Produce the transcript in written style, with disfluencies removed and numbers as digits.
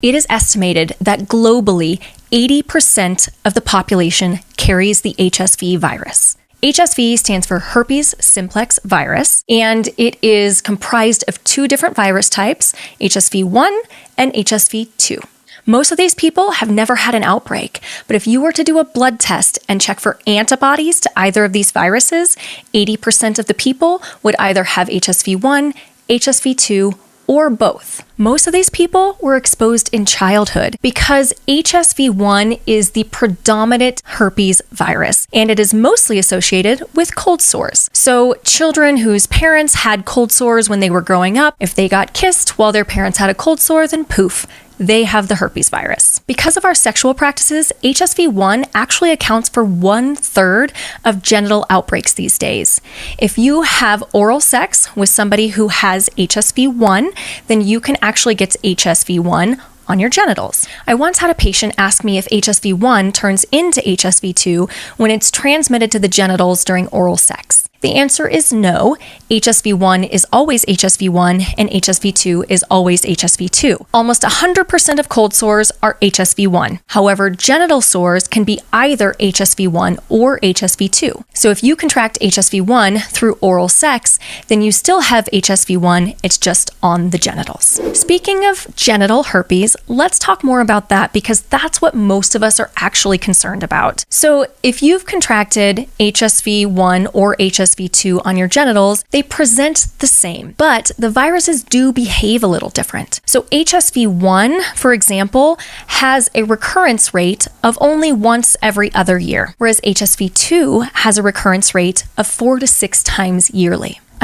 It is estimated that globally, 80% of the population carries the HSV virus. HSV stands for herpes simplex virus, and it is comprised of two different virus types, HSV1 and HSV2. Most of these people have never had an outbreak, but if you were to do a blood test and check for antibodies to either of these viruses, 80% of the people would either have HSV1, HSV2, or both. Most of these people were exposed in childhood because HSV1 is the predominant herpes virus, and it is mostly associated with cold sores. So children whose parents had cold sores when they were growing up, if they got kissed while their parents had a cold sore, then poof, they have the herpes virus. Because of our sexual practices, HSV1 actually accounts for 1/3 of genital outbreaks these days. If you have oral sex with somebody who has HSV1, then you can actually get HSV1 on your genitals. I once had a patient ask me if HSV1 turns into HSV2 when it's transmitted to the genitals during oral sex. The answer is no. HSV1 is always HSV1 and HSV2 is always HSV2. Almost 100% of cold sores are HSV1. However, genital sores can be either HSV1 or HSV2. So if you contract HSV1 through oral sex, then you still have HSV1, it's just on the genitals. Speaking of genital herpes, let's talk more about that because that's what most of us are actually concerned about. So if you've contracted HSV1 or HSV2 on your genitals, they present the same, but the viruses do behave a little different. So HSV1, for example, has a recurrence rate of only once every other year, whereas HSV2 has a recurrence rate of 4 to 6 times yearly.